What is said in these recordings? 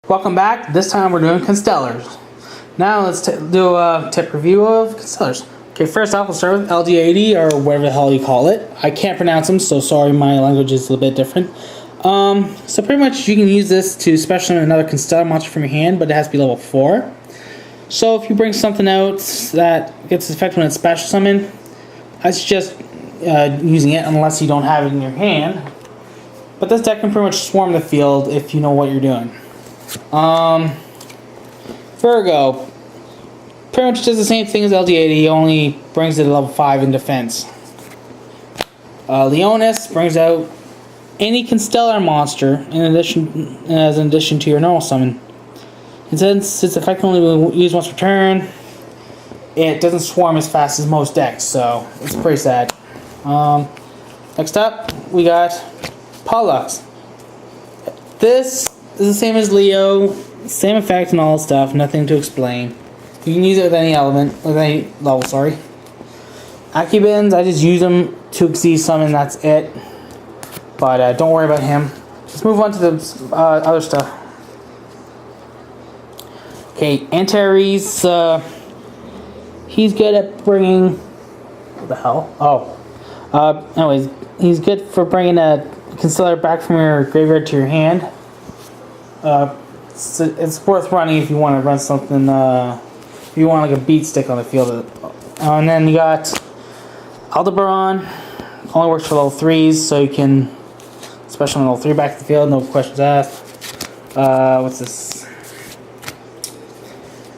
Welcome back. This time we're doing Constellars. Now let's do a tip review of Constellars. Okay, first off we'll start with LD80 or whatever the hell you call it. I can't pronounce them, so sorry, my language is a little bit different. So pretty much you can use this to special summon another Constellar monster from your hand, but it has to be level 4. So if you bring something out that gets effect when it's special summon, I suggest using it unless you don't have it in your hand. But this deck can pretty much swarm the field if you know what you're doing. Virgo pretty much does the same thing as LD80, only brings it to level 5 in defense. Leonis brings out any Constellar monster as an addition to your normal summon. And since it's effectively used once per turn, it doesn't swarm as fast as most decks, so it's pretty sad. Next up, we got Pollux. This is the same as Leo, same effect and all that stuff, nothing to explain. You can use it with any element, with any level, sorry. Acubins, I just use them to exceed summon, that's it. But don't worry about him. Let's move on to the other stuff. Okay, Antares, he's good at bringing... What the hell? Oh. Anyways, he's good for bringing a Constellar back from your graveyard to your hand. It's worth running if you want to run something, if you want like a beat stick on the field. And then you got Aldebaran, only works for level 3s, so you can special level 3 back to the field, no questions asked. What's this?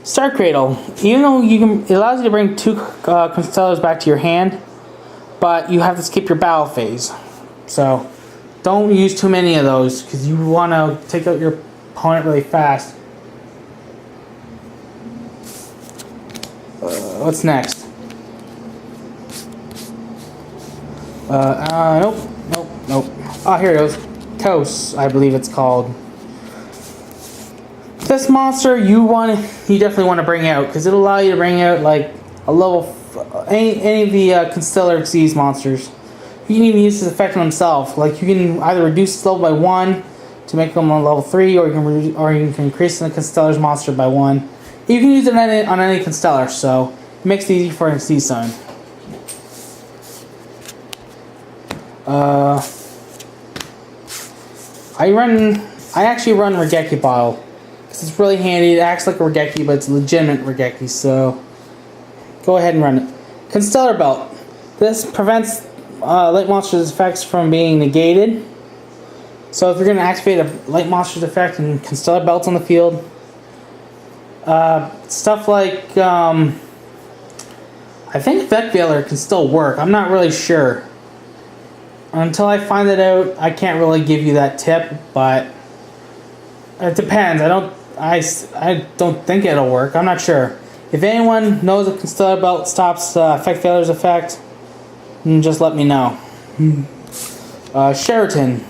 Star Cradle. Even though it allows you to bring 2 Constellars back to your hand, but you have to skip your battle phase. So don't use too many of those because you want to take out your opponent really fast. What's next? Nope. Oh, here it goes. Toast, I believe it's called. This monster you definitely want to bring out because it'll allow you to bring out like a level any of the Constellar Xyz monsters. You can even use his effect on himself. Like you can either reduce his level by 1 to make him on level 3, or you can increase the Constellar's monster by 1. You can use it on any Constellar, so it makes it easy for an Xyz summon. I actually run Regeki Bottle because it's really handy. It acts like a Regeki, but it's a legitimate Regeki, so go ahead and run it. Constellar Belt. This prevents light monsters' effects from being negated. So if you're going to activate a light monster's effect and Constellar Belts on the field, stuff like I think Effect Veiler can still work. I'm not really sure. Until I find that out, I can't really give you that tip, but it depends. I don't think it'll work. I'm not sure. If anyone knows a Constellar Belt stops Effect Veiler's effect, just let me know. Sheraton.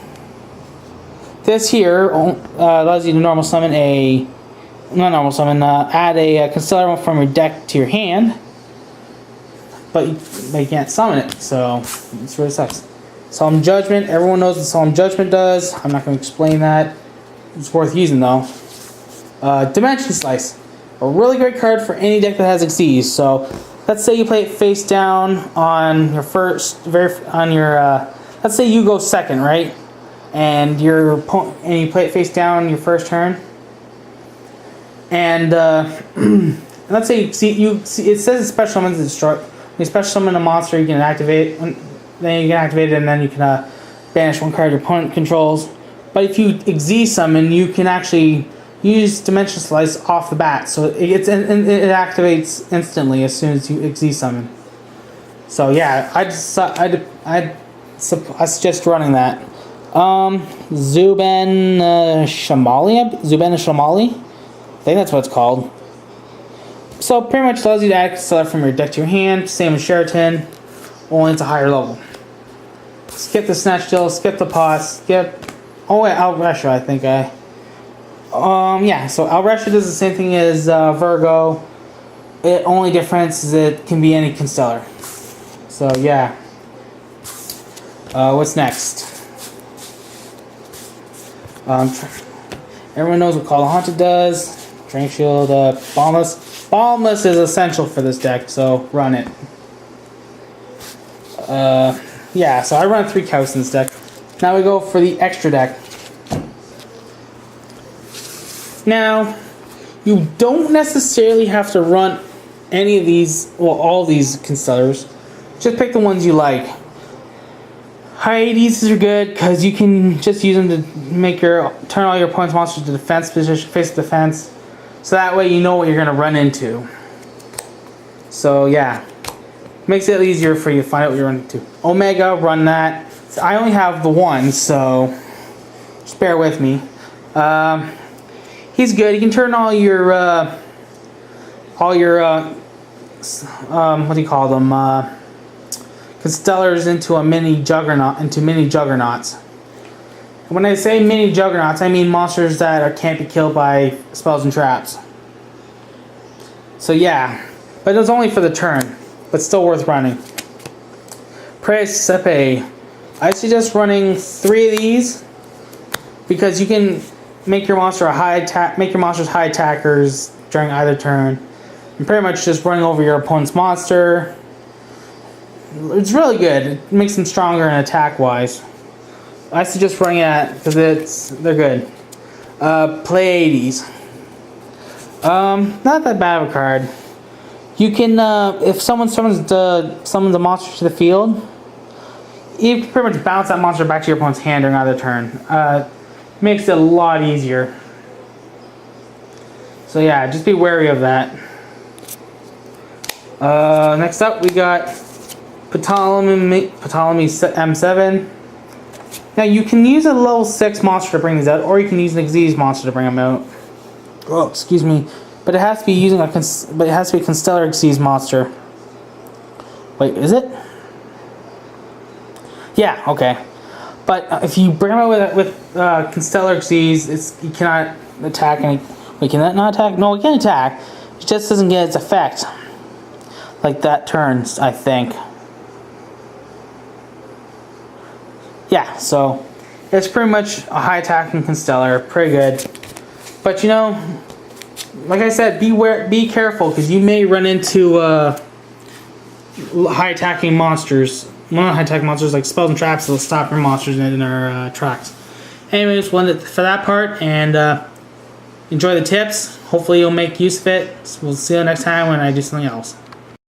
This here allows you to normal summon add a Constellar from your deck to your hand, but you can't summon it, so it really sucks. Solemn Judgment, everyone knows what Solemn Judgment does. I'm not going to explain that. It's worth using though. Dimension Slice, a really great card for any deck that has Xyz. So let's say you play it face down on your let's say you go second, right? And you play it face down your first turn. And let's say it says it's special summons to destroy. When you special summon a monster, you can activate it. Then you can activate it, and then you can banish one card your opponent controls. But if you Xyz summon, you can actually use Dimension Slice off the bat, so it activates instantly as soon as you Xyz summon. So yeah, I suggest running that. Zuben Shamali, I think that's what it's called. So pretty much allows you to add Constellar from your deck to your hand, same as Sheraton, only it's a higher level. Skip the Snatch Deal, skip the Pause, oh wait, Alresha, I think yeah, so Alresha does the same thing as Virgo. The only difference is it can be any Constellar. So yeah. What's next? Everyone knows what Call the Haunted does. Drink Shield, Boundless. Boundless is essential for this deck, so run it. Yeah, so I run 3 Cows in this deck. Now we go for the extra deck. Now, you don't necessarily have to run any of these, well, all these Constellars. Just pick the ones you like. Hiatus are good because you can just use them to make turn all your opponent's monsters to defense position, face defense. So that way you know what you're going to run into. So yeah, makes it easier for you to find out what you're running into. Omega, run that. I only have the one, so just bear with me. He's good. He can turn all your what do you call them? Constellars into mini juggernauts. And when I say mini juggernauts, I mean monsters that can't be killed by spells and traps. So yeah, but it was only for the turn, but still worth running. Precipe. I suggest running 3 of these because you can make your monsters high attackers during either turn, and pretty much just running over your opponent's monster. It's really good. It makes them stronger and attack wise. I suggest running it because they're good. Pleiades. Not that bad of a card. You can if someone summons a monster to the field, you can pretty much bounce that monster back to your opponent's hand during either turn. Makes it a lot easier. So yeah, just be wary of that. Next up, we got Ptolemy M7. Now you can use a level 6 monster to bring these out, or you can use an Xyz monster to bring them out. Oh, excuse me, but it has to be using a Constellar Xyz monster. Wait, is it? Yeah, okay. But if you bring them out with Constellar Xyz, you cannot attack any. Wait, can that not attack? No, it can attack. It just doesn't get its effect. Like that turns, I think. Yeah, so it's pretty much a high attacking Constellar, pretty good. But you know, like I said, be careful because you may run into high attacking monsters. Well, not high attacking monsters like spells and traps that'll stop your monsters in their tracks. Anyways, for that part, and enjoy the tips. Hopefully you'll make use of it. We'll see you next time when I do something else.